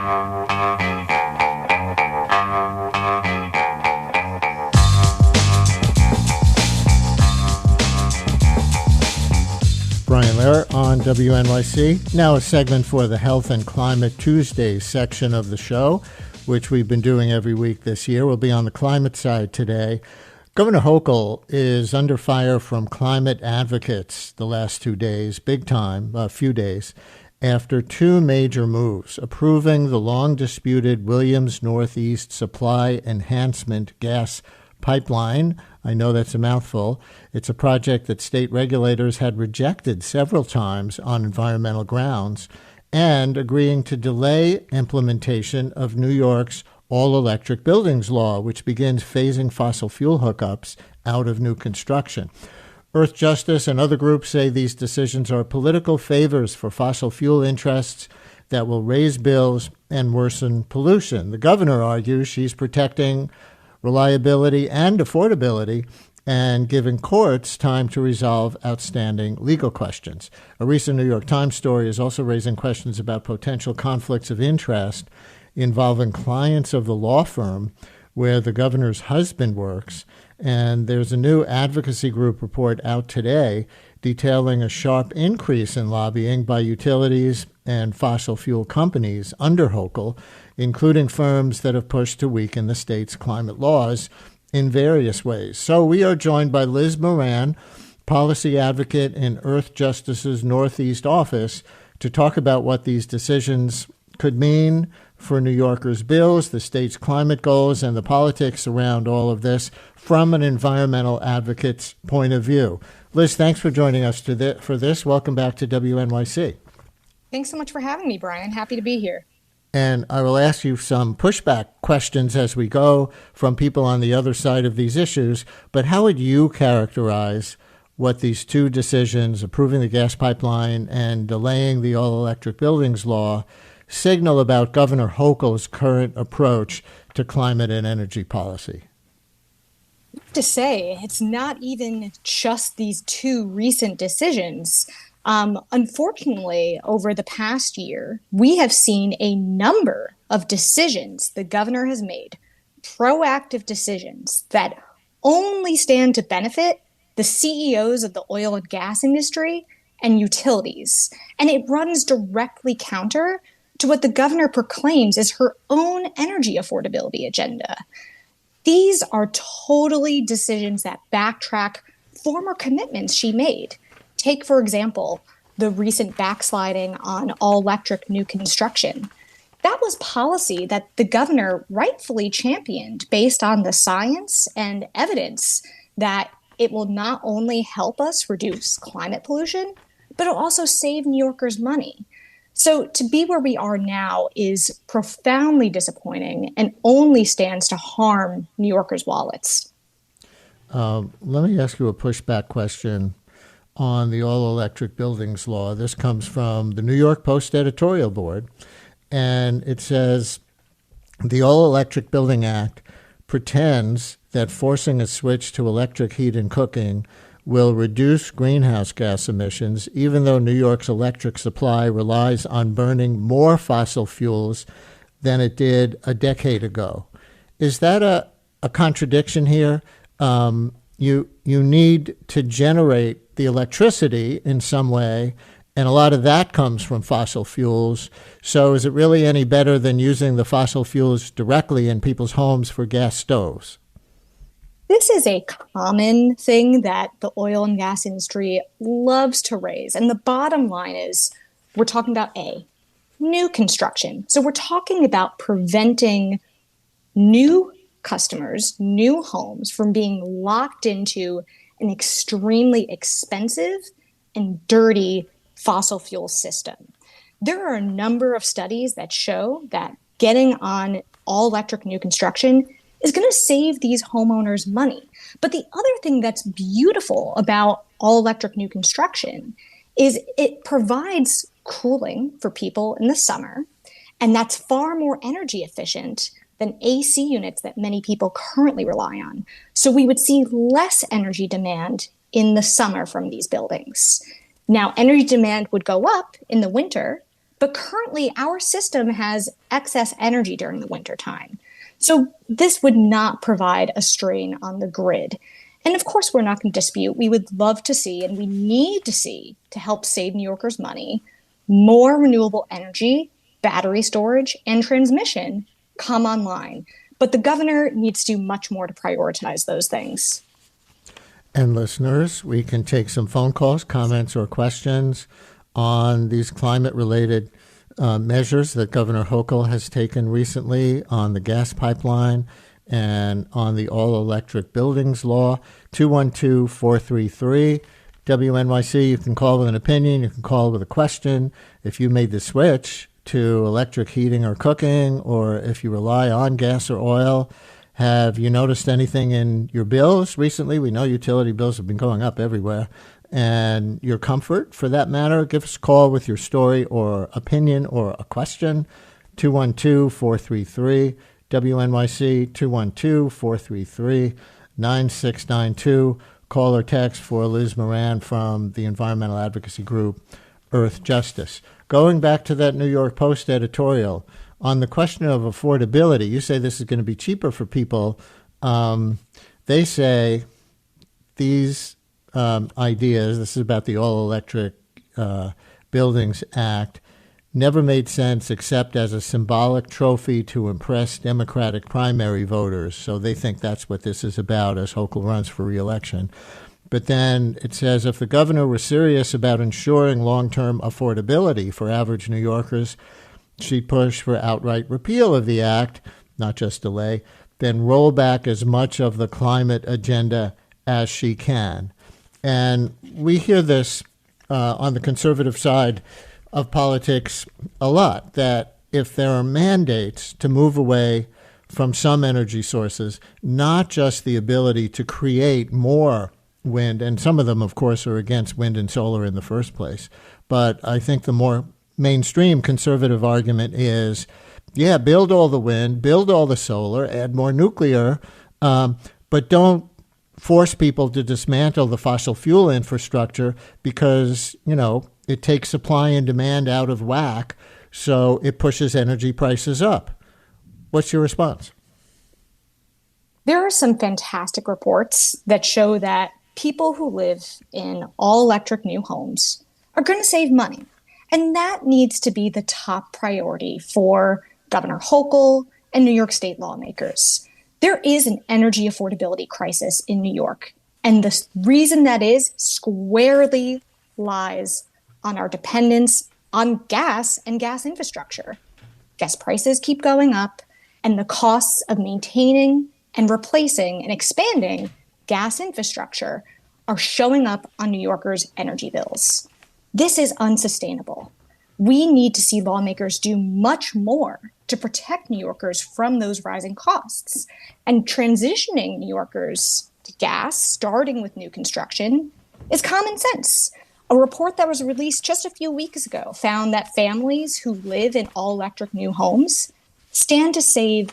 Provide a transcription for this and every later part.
Brian Lehrer on WNYC. Now a segment for the Health and Climate Tuesdays section of the show, which we've been doing every week this year. We'll be on the climate side today. Governor Hochul is under fire from climate advocates the last 2 days, big time, a few days, after two major moves, approving the long-disputed Williams Northeast Supply Enhancement Gas Pipeline. I know that's a mouthful. It's a project that state regulators had rejected several times on environmental grounds, and agreeing to delay implementation of New York's all-electric buildings law, which begins phasing fossil fuel hookups out of new construction. Earthjustice and other groups say these decisions are political favors for fossil fuel interests that will raise bills and worsen pollution. The governor argues she's protecting reliability and affordability and giving courts time to resolve outstanding legal questions. A recent New York Times story is also raising questions about potential conflicts of interest involving clients of the law firm where the governor's husband works. And there's a new advocacy group report out today detailing a sharp increase in lobbying by utilities and fossil fuel companies under Hochul, including firms that have pushed to weaken the state's climate laws in various ways. So we are joined by Liz Moran, policy advocate in Earthjustice's Northeast office, to talk about what these decisions could mean for New Yorkers' bills, the state's climate goals, and the politics around all of this from an environmental advocate's point of view. Liz, thanks for joining us for this. Welcome back to WNYC. Thanks so much for having me, Brian. Happy to be here. And I will ask you some pushback questions as we go from people on the other side of these issues. But how would you characterize what these two decisions, approving the gas pipeline and delaying the all-electric buildings law, signal about Governor Hochul's current approach to climate and energy policy? To say, it's not even just these two recent decisions. Unfortunately, over the past year, we have seen a number of decisions the governor has made, proactive decisions that only stand to benefit the CEOs of the oil and gas industry and utilities. And it runs directly counter to what the governor proclaims as her own energy affordability agenda. These are totally decisions that backtrack former commitments she made. Take, for example, the recent backsliding on all-electric new construction. That was policy that the governor rightfully championed based on the science and evidence that it will not only help us reduce climate pollution, but it'll also save New Yorkers money. So to be where we are now is profoundly disappointing and only stands to harm New Yorkers' wallets. Let me ask you a pushback question on the all-electric buildings law. This comes from the New York Post editorial board, and it says, the All-Electric Building Act pretends that forcing a switch to electric heat and cooking will reduce greenhouse gas emissions, even though New York's electric supply relies on burning more fossil fuels than it did a decade ago. Is that a contradiction here? You need to generate the electricity in some way, and a lot of that comes from fossil fuels. So is it really any better than using the fossil fuels directly in people's homes for gas stoves? This is a common thing that the oil and gas industry loves to raise. And the bottom line is we're talking about new construction. So we're talking about preventing new customers, new homes from being locked into an extremely expensive and dirty fossil fuel system. There are a number of studies that show that getting on all electric new construction is going to save these homeowners money. But the other thing that's beautiful about all electric new construction is it provides cooling for people in the summer, and that's far more energy efficient than AC units that many people currently rely on. So we would see less energy demand in the summer from these buildings. Now, energy demand would go up in the winter, But currently, our system has excess energy during the wintertime. So this would not provide a strain on the grid. And of course, we're not going to dispute. We would love to see, and we need to see, to help save New Yorkers money, more renewable energy, battery storage, and transmission come online. But the governor needs to do much more to prioritize those things. And listeners, we can take some phone calls, comments, or questions on these climate-related measures that Governor Hochul has taken recently on the gas pipeline and on the all-electric buildings law. 212-433-WNYC. You can call with an opinion. You can call with a question. If you made the switch to electric heating or cooking, or if you rely on gas or oil, have you noticed anything in your bills recently? We know utility bills have been going up everywhere. And your comfort, for that matter. Give us a call with your story or opinion or a question. 212-433-WNYC, 212-433-9692. Call or text for Liz Moran from the environmental advocacy group Earthjustice. Going back to that New York Post editorial, on the question of affordability, you say this is going to be cheaper for people. They say these ideas, this is about the All-Electric Buildings Act, never made sense except as a symbolic trophy to impress Democratic primary voters. So they think that's what this is about as Hochul runs for re-election. But then it says if the governor were serious about ensuring long-term affordability for average New Yorkers, she'd push for outright repeal of the act, not just delay, then roll back as much of the climate agenda as she can. And we hear this on the conservative side of politics a lot, that if there are mandates to move away from some energy sources, not just the ability to create more wind, and some of them, of course, are against wind and solar in the first place, but I think the more mainstream conservative argument is, yeah, build all the wind, build all the solar, add more nuclear, but don't force people to dismantle the fossil fuel infrastructure because, it takes supply and demand out of whack, so it pushes energy prices up. What's your response? There are some fantastic reports that show that people who live in all-electric new homes are going to save money. And that needs to be the top priority for Governor Hochul and New York State lawmakers. There is an energy affordability crisis in New York. And the reason that is squarely lies on our dependence on gas and gas infrastructure. Gas prices keep going up, and the costs of maintaining and replacing and expanding gas infrastructure are showing up on New Yorkers' energy bills. This is unsustainable. We need to see lawmakers do much more to protect New Yorkers from those rising costs. And transitioning New Yorkers to gas, starting with new construction, is common sense. A report that was released just a few weeks ago found that families who live in all-electric new homes stand to save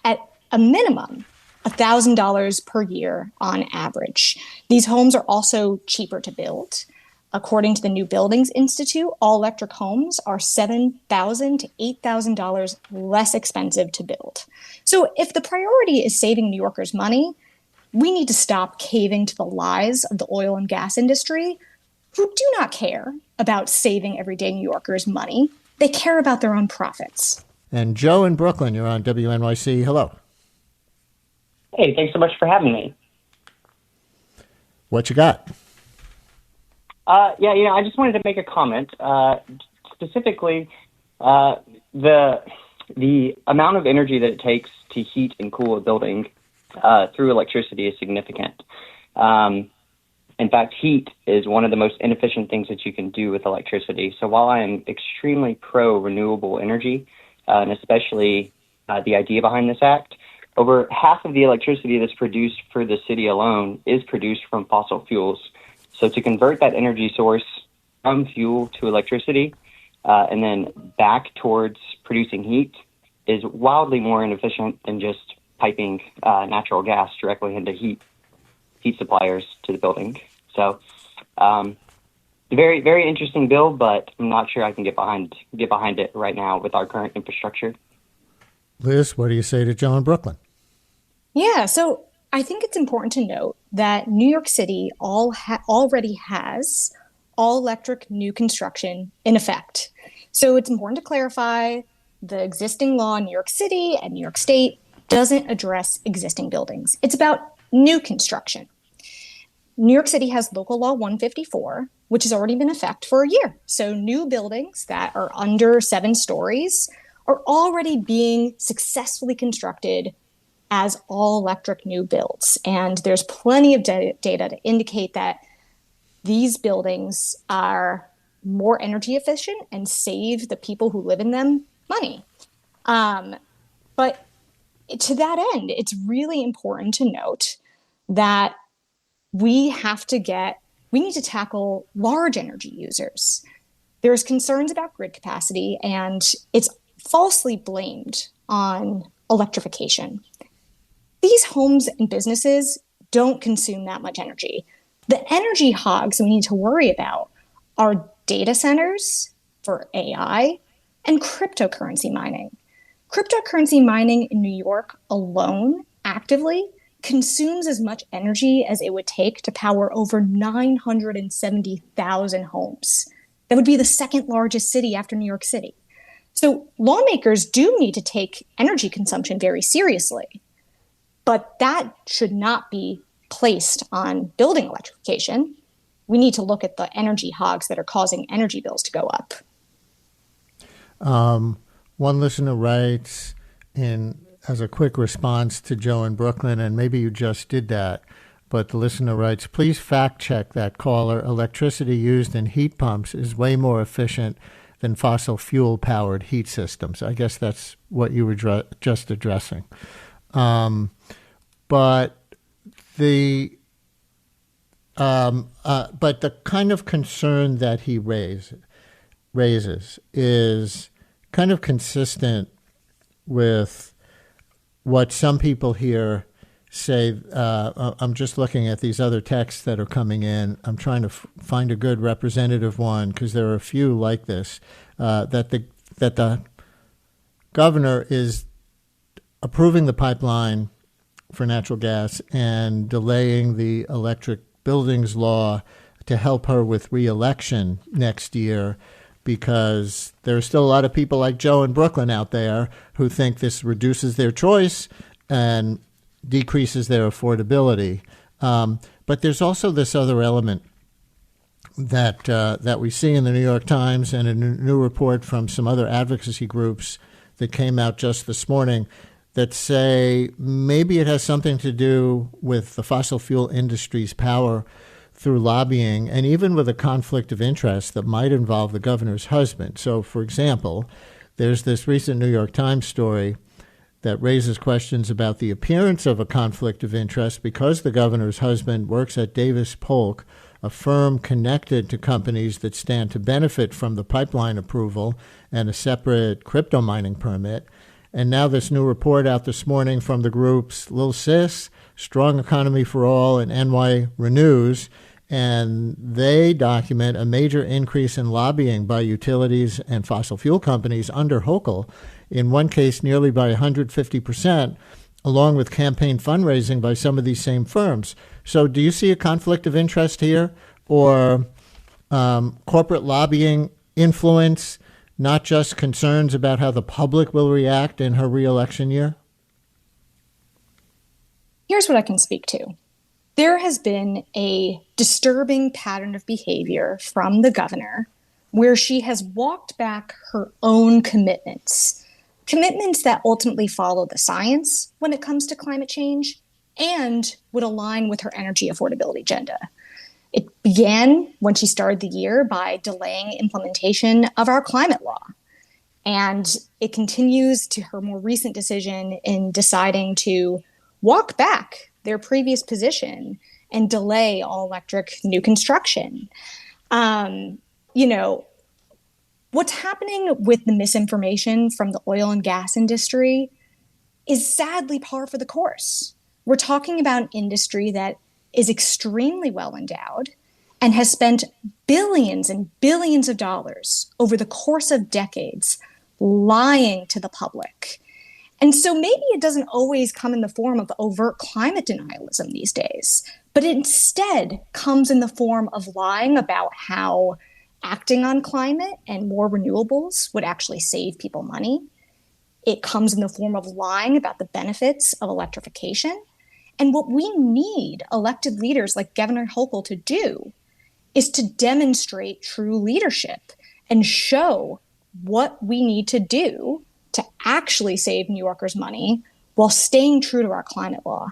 at a minimum $1,000 per year on average. These homes are also cheaper to build. According to the New Buildings Institute, all-electric homes are $7,000 to $8,000 less expensive to build. So if the priority is saving New Yorkers money, we need to stop caving to the lies of the oil and gas industry, who do not care about saving everyday New Yorkers money. They care about their own profits. And Joe in Brooklyn, you're on WNYC. Hello. Hey, thanks so much for having me. What you got? I just wanted to make a comment. Specifically, the amount of energy that it takes to heat and cool a building through electricity is significant. In fact, heat is one of the most inefficient things that you can do with electricity. So while I am extremely pro renewable energy, and especially the idea behind this act, over half of the electricity that's produced for the city alone is produced from fossil fuels. So to convert that energy source from fuel to electricity and then back towards producing heat is wildly more inefficient than just piping natural gas directly into heat suppliers to the building. So a very, very interesting bill, but I'm not sure I can get behind it right now with our current infrastructure. Liz, what do you say to Joe in Brooklyn? Yeah, so I think it's important to note that New York City already has all electric new construction in effect. So it's important to clarify the existing law in New York City and New York State doesn't address existing buildings. It's about new construction. New York City has Local Law 154, which has already been in effect for a year. So new buildings that are under 7 stories are already being successfully constructed as all electric new builds. And there's plenty of data to indicate that these buildings are more energy efficient and save the people who live in them money. But to that end, it's really important to note that we need to tackle large energy users. There's concerns about grid capacity, and it's falsely blamed on electrification. These homes and businesses don't consume that much energy. The energy hogs we need to worry about are data centers for AI and cryptocurrency mining. Cryptocurrency mining in New York alone, actively, consumes as much energy as it would take to power over 970,000 homes. That would be the second largest city after New York City. So lawmakers do need to take energy consumption very seriously, but that should not be placed on building electrification. We need to look at the energy hogs that are causing energy bills to go up. One listener writes as a quick response to Joe in Brooklyn, and maybe you just did that, but the listener writes, please fact check that caller. Electricity used in heat pumps is way more efficient than fossil fuel powered heat systems. I guess that's what you were just addressing. But the kind of concern that he raises is kind of consistent with what some people here say. I'm just looking at these other texts that are coming in. I'm trying to find a good representative one because there are a few like this, that the governor is approving the pipeline for natural gas and delaying the electric buildings law to help her with re-election next year, because there are still a lot of people like Joe in Brooklyn out there who think this reduces their choice and decreases their affordability. But there's also this other element that we see in the New York Times and a new report from some other advocacy groups that came out just this morning that say maybe it has something to do with the fossil fuel industry's power through lobbying, and even with a conflict of interest that might involve the governor's husband. So, for example, there's this recent New York Times story that raises questions about the appearance of a conflict of interest because the governor's husband works at Davis Polk, a firm connected to companies that stand to benefit from the pipeline approval and a separate crypto mining permit. And now this new report out this morning from the groups Lil Sis, Strong Economy for All, and NY Renews, and they document a major increase in lobbying by utilities and fossil fuel companies under Hochul, in one case nearly by 150%, along with campaign fundraising by some of these same firms. So do you see a conflict of interest here, or corporate lobbying influence, not just concerns about how the public will react in her re-election year? Here's what I can speak to. There has been a disturbing pattern of behavior from the governor where she has walked back her own commitments that ultimately follow the science when it comes to climate change and would align with her energy affordability agenda. It began when she started the year by delaying implementation of our climate law. And it continues to her more recent decision in deciding to walk back their previous position and delay all electric new construction. What's happening with the misinformation from the oil and gas industry is sadly par for the course. We're talking about an industry that is extremely well endowed and has spent billions and billions of dollars over the course of decades lying to the public. And so maybe it doesn't always come in the form of overt climate denialism these days, but it instead comes in the form of lying about how acting on climate and more renewables would actually save people money. It comes in the form of lying about the benefits of electrification. And what we need elected leaders like Governor Hochul to do is to demonstrate true leadership and show what we need to do to actually save New Yorkers money while staying true to our climate law.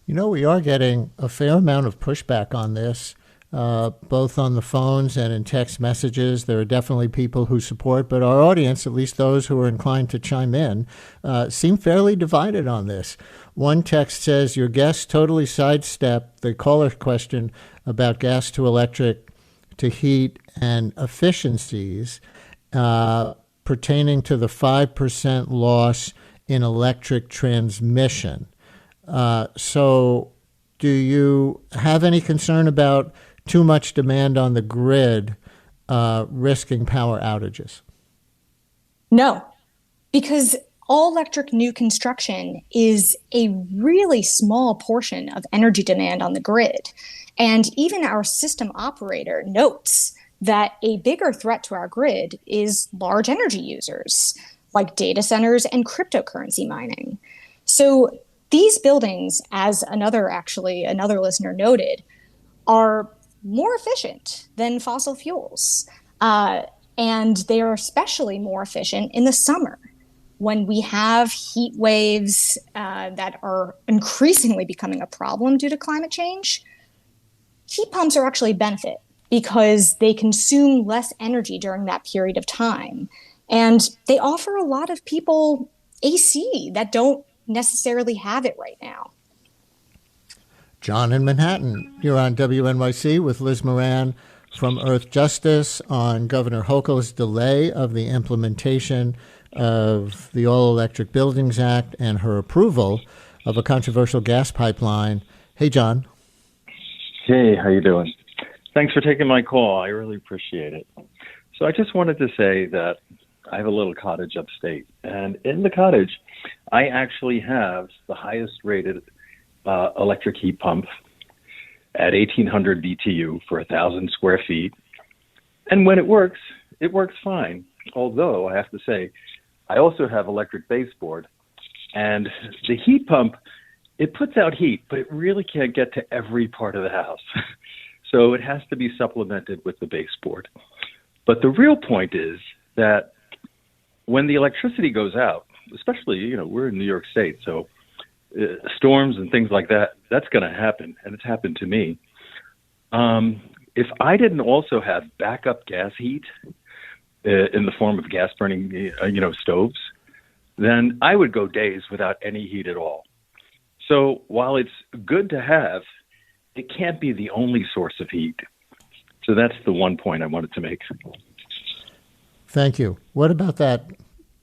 You know, we are getting a fair amount of pushback on this, both on the phones and in text messages. There are definitely people who support, but our audience, at least those who are inclined to chime in, seem fairly divided on this. One text says, your guests totally sidestepped the caller question about gas to electric to heat and efficiencies pertaining to the 5% loss in electric transmission. So do you have any concern about too much demand on the grid risking power outages? No, because all electric new construction is a really small portion of energy demand on the grid. And even our system operator notes that a bigger threat to our grid is large energy users like data centers and cryptocurrency mining. So these buildings, as another listener noted, are more efficient than fossil fuels. And they are especially more efficient in the summer when we have heat waves that are increasingly becoming a problem due to climate change. Heat pumps are actually a benefit because they consume less energy during that period of time. And they offer a lot of people AC that don't necessarily have it right now. John in Manhattan, you're on WNYC with Liz Moran from Earthjustice on Governor Hochul's delay of the implementation of the All-Electric Buildings Act and her approval of a controversial gas pipeline. Hey, John. Hey, how you doing? Thanks for taking my call. I really appreciate it. So I just wanted to say that I have a little cottage upstate, and in the cottage, I actually have the highest rated electric heat pump at 1,800 BTU for 1,000 square feet. And when it works fine. Although I have to say, I also have electric baseboard, and the heat pump, it puts out heat, but it really can't get to every part of the house. So it has to be supplemented with the baseboard. But the real point is that when the electricity goes out, especially, we're in New York State, so storms and things like that, that's going to happen, and it's happened to me. If I didn't also have backup gas heat in the form of gas burning, stoves, then I would go days without any heat at all. So while it's good to have, it can't be the only source of heat. So that's the one point I wanted to make. Thank you. What about that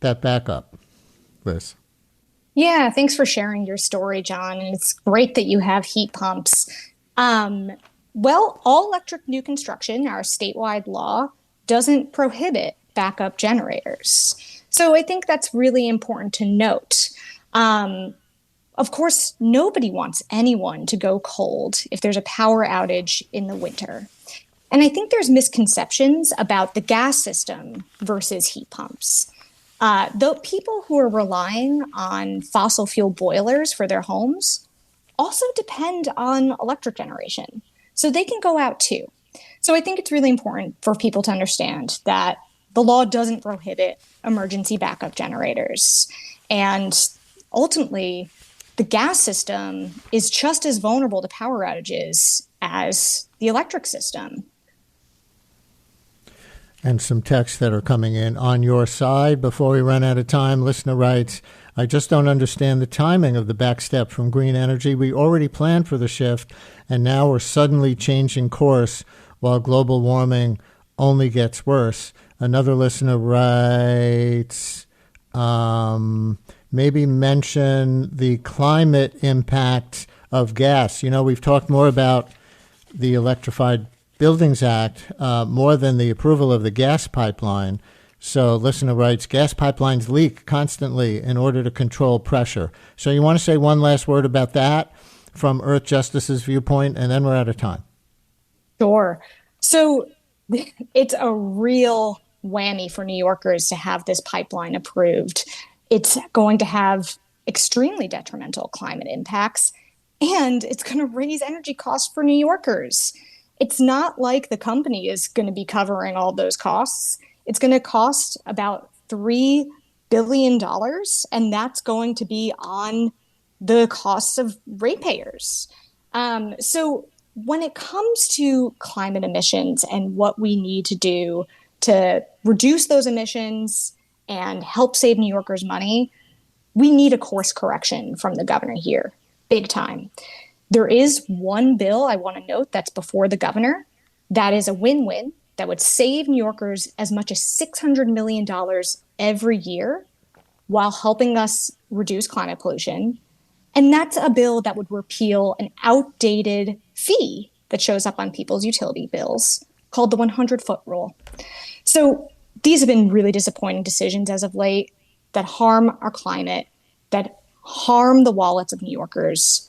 backup, Liz? Yeah, thanks for sharing your story, John. And it's great that you have heat pumps. Well, all electric new construction, our statewide law, doesn't prohibit backup generators. So I think that's really important to note. Of course, nobody wants anyone to go cold if there's a power outage in the winter. And I think there's misconceptions about the gas system versus heat pumps. The people who are relying on fossil fuel boilers for their homes also depend on electric generation. So they can go out too. So I think it's really important for people to understand that the law doesn't prohibit emergency backup generators. And ultimately, the gas system is just as vulnerable to power outages as the electric system. And some texts that are coming in on your side. Before we run out of time, listener writes, I just don't understand the timing of the backstep from green energy. We already planned for the shift, and now we're suddenly changing course while global warming only gets worse. Another listener writes, maybe mention the climate impact of gas. We've talked more about the Electrified Buildings Act more than the approval of the gas pipeline. So listener writes, gas pipelines leak constantly in order to control pressure. So you want to say one last word about that from Earthjustice's viewpoint, and then we're out of time. Sure. So it's a real whammy for New Yorkers to have this pipeline approved. It's going to have extremely detrimental climate impacts, and it's going to raise energy costs for New Yorkers. It's not like the company is going to be covering all those costs. It's going to cost about $3 billion, and that's going to be on the costs of ratepayers. So when it comes to climate emissions and what we need to do to reduce those emissions and help save New Yorkers money, we need a course correction from the governor here, big time. There is one bill I want to note that's before the governor that is a win-win that would save New Yorkers as much as $600 million every year while helping us reduce climate pollution. And that's a bill that would repeal an outdated fee that shows up on people's utility bills called the 100-foot rule. So these have been really disappointing decisions as of late that harm our climate, that harm the wallets of New Yorkers.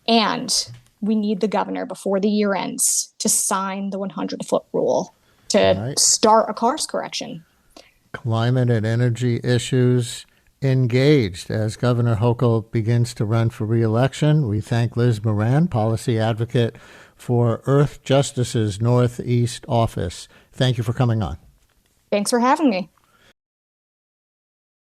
And we need the governor before the year ends to sign the 100-foot rule to start a course correction. Climate and energy issues engaged as Governor Hochul begins to run for re-election. We thank Liz Moran, policy advocate for Earthjustice's Northeast office. Thank you for coming on. Thanks for having me.